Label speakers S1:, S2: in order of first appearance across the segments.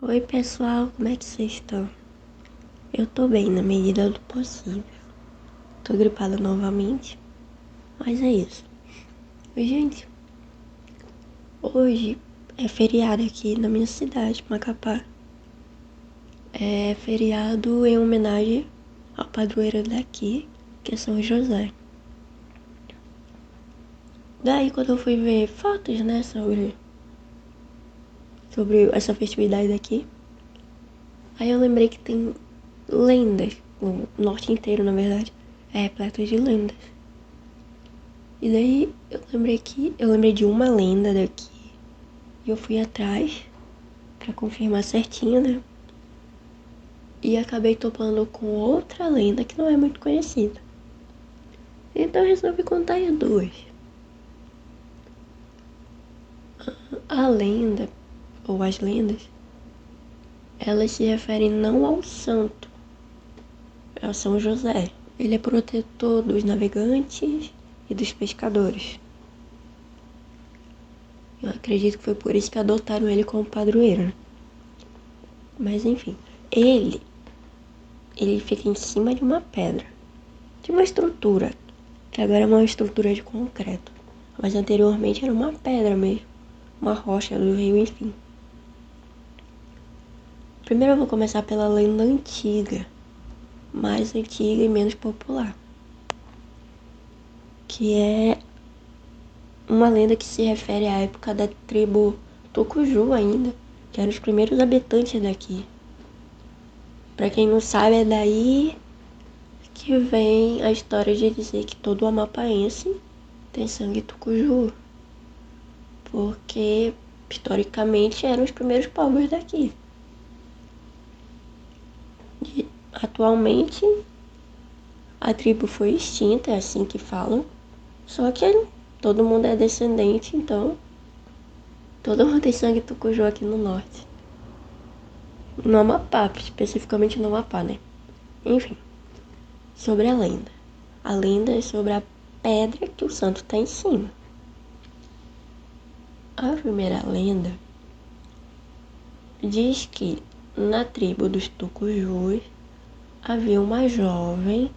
S1: Oi pessoal, como é que vocês estão? Eu tô bem na medida do possível. Tô gripada novamente, mas é isso. Gente, hoje é feriado aqui na minha cidade, Macapá. É feriado em homenagem ao padroeiro daqui, que é São José. Daí quando eu fui ver fotos, né, sobre essa festividade daqui, aí eu lembrei que tem lendas, o norte inteiro na verdade, é repleto de lendas. E daí eu lembrei de uma lenda daqui. E eu fui atrás pra confirmar certinho, né? E acabei topando com outra lenda que não é muito conhecida. Então eu resolvi contar as duas. A lenda, ou as lendas, elas se referem não ao santo, é ao São José. Ele é protetor dos navegantes e dos pescadores. Eu acredito que foi por isso que adotaram ele como padroeiro, né? Mas enfim, ele fica em cima de uma pedra, de uma estrutura, que agora é uma estrutura de concreto, mas anteriormente era uma pedra mesmo, uma rocha do rio, enfim. Primeiro eu vou começar pela lenda antiga, mais antiga e menos popular, que é uma lenda que se refere à época da tribo Tucuju ainda, que eram os primeiros habitantes daqui. Pra quem não sabe, é daí que vem a história de dizer que todo amapaense tem sangue tucuju, porque historicamente eram os primeiros povos daqui. E, atualmente a tribo foi extinta, é assim que falam, só que todo mundo é descendente, então todo mundo tem sangue tucuju aqui no norte. No Amapá, especificamente no Amapá, né? Enfim, sobre a lenda. A lenda é sobre a pedra que o santo está em cima. A primeira lenda diz que na tribo dos Tucujus havia uma jovem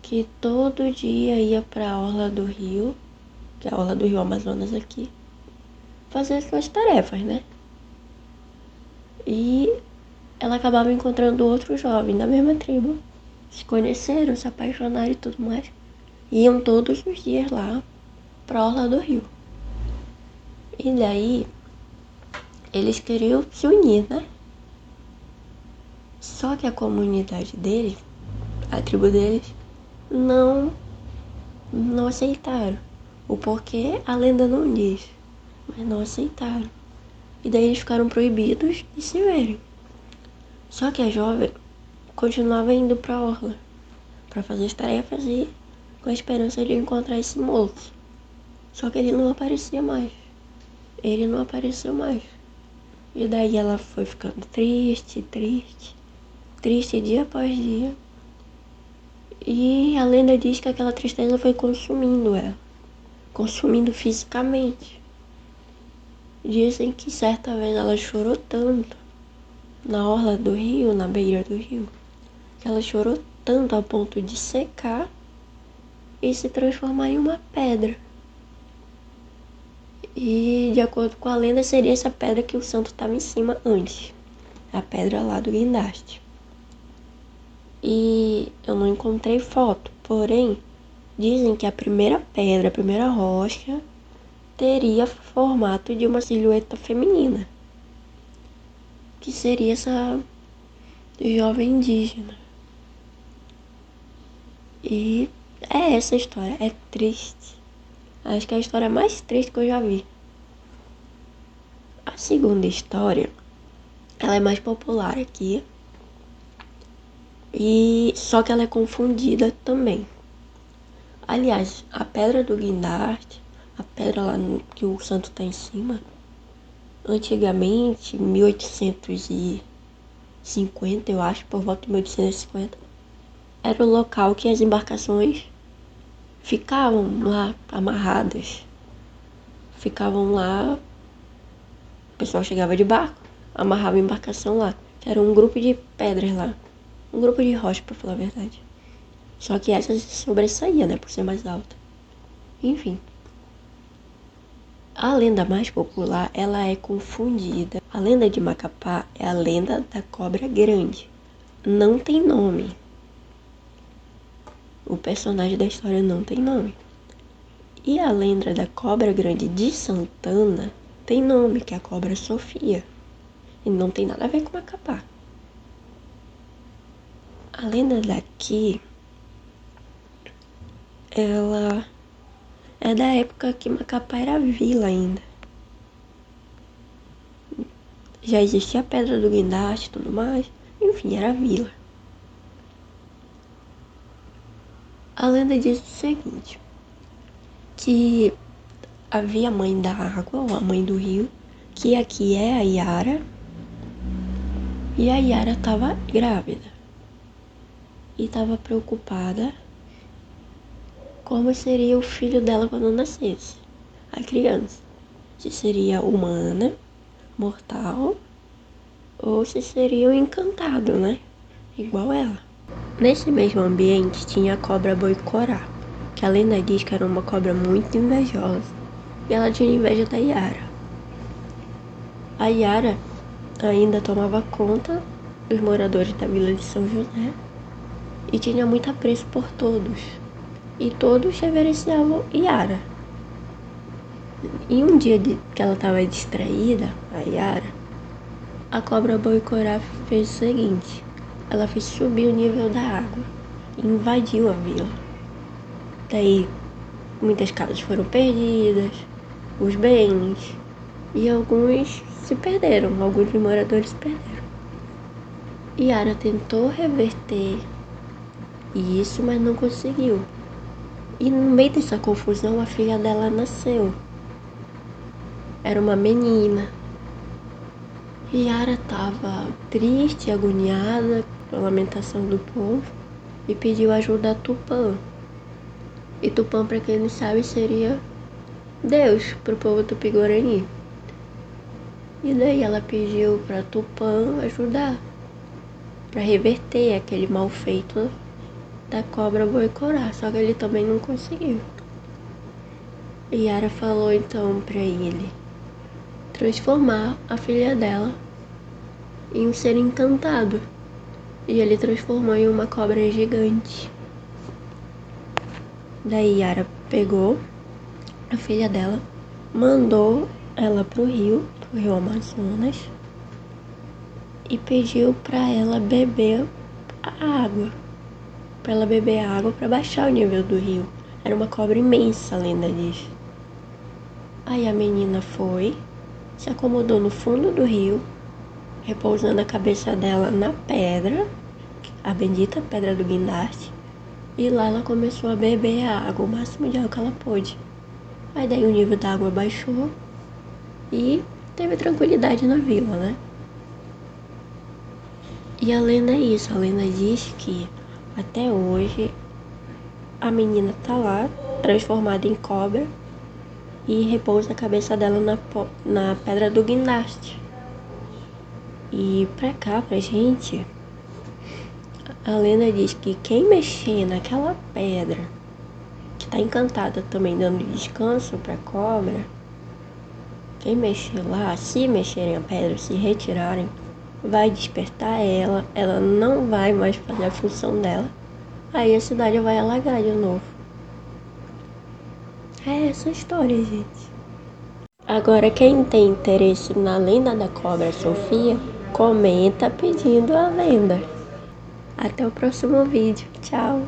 S1: que todo dia ia para a orla do rio, que é a orla do rio Amazonas aqui, fazer suas tarefas, né? E ela acabava encontrando outro jovem da mesma tribo. Se conheceram, se apaixonaram e tudo mais. Iam todos os dias lá pra orla do rio. E daí eles queriam se unir, né? Só que a comunidade deles, a tribo deles, não, não aceitaram. O porquê a lenda não diz, mas não aceitaram. E daí eles ficaram proibidos de se verem. Só que a jovem continuava indo pra orla pra fazer as tarefas e com a esperança de encontrar esse moço. Só que ele não aparecia mais. Ele não apareceu mais. E daí ela foi ficando triste, triste, triste dia após dia. E a lenda diz que aquela tristeza foi consumindo ela, consumindo fisicamente. Dizem que certa vez ela chorou tanto na orla do rio, na beira do rio, que ela chorou tanto a ponto de secar e se transformar em uma pedra. E de acordo com a lenda seria essa pedra que o santo estava em cima antes, a pedra lá do guindaste. E eu não encontrei foto, porém dizem que a primeira pedra, a primeira rocha, teria formato de uma silhueta feminina, que seria essa jovem indígena. E é essa história, é triste. Acho que é a história mais triste que eu já vi. A segunda história, ela é mais popular aqui, e só que ela é confundida também. Aliás, a pedra do guindaste, a pedra lá que o santo tá em cima, antigamente, 1850, eu acho, por volta de 1850, era o local que as embarcações ficavam lá amarradas. Ficavam lá, o pessoal chegava de barco, amarrava a embarcação lá, que era um grupo de pedras lá. Um grupo de rochas, pra falar a verdade. Só que essa se sobressaía, né, por ser mais alta. Enfim. A lenda mais popular, ela é confundida. A lenda de Macapá é a lenda da cobra grande. Não tem nome. O personagem da história não tem nome. E a lenda da cobra grande de Santana tem nome, que é a cobra Sofia. E não tem nada a ver com Macapá. A lenda daqui, ela é da época que Macapá era vila ainda. Já existia a Pedra do Guindaste e tudo mais. Enfim, era vila. A lenda diz o seguinte, que havia a mãe da água, ou a mãe do rio, que aqui é a Yara, e a Yara estava grávida. E estava preocupada como seria o filho dela quando nascesse, a criança. Se seria humana, mortal, ou se seria um encantado, né? Igual ela. Nesse mesmo ambiente tinha a cobra Boicorá, que a lenda diz que era uma cobra muito invejosa, e ela tinha inveja da Yara. A Yara ainda tomava conta dos moradores da vila de São José e tinha muito apreço por todos, e todos reverenciavam Yara. E um dia que ela estava distraída, a Yara, a cobra Boicorá fez o seguinte, ela fez subir o nível da água e invadiu a vila. Daí muitas casas foram perdidas, os bens, e alguns se perderam, alguns moradores se perderam. Yara tentou reverter isso, mas não conseguiu. E no meio dessa confusão, a filha dela nasceu. Era uma menina. Yara estava triste, agoniada com a lamentação do povo e pediu ajuda a Tupã. E Tupã, para quem não sabe, seria Deus para o povo tupi-guarani. E daí ela pediu para Tupã ajudar, para reverter aquele mal feito da cobra Boicorá, só que ele também não conseguiu. Yara falou então para ele transformar a filha dela em um ser encantado, e ele transformou em uma cobra gigante. Daí Yara pegou a filha dela, mandou ela pro rio Amazonas, e pediu para ela beber a água, para baixar o nível do rio. Era uma cobra imensa, a lenda diz. Aí a menina foi, se acomodou no fundo do rio, repousando a cabeça dela na pedra, a bendita pedra do guindaste, e lá ela começou a beber a água, o máximo de água que ela pôde. Aí daí o nível da água baixou e teve tranquilidade na vila, né? E a lenda é isso, a lenda diz que até hoje a menina tá lá, transformada em cobra, e repousa a cabeça dela na pedra do guindaste. E pra cá, pra gente, a lenda diz que quem mexer naquela pedra, que tá encantada também dando descanso pra cobra, quem mexer lá, se mexerem a pedra, se retirarem, vai despertar ela não vai mais fazer a função dela, aí a cidade vai alagar de novo. É essa a história, gente. Agora, quem tem interesse na lenda da cobra Sofia, comenta pedindo a lenda. Até o próximo vídeo. Tchau!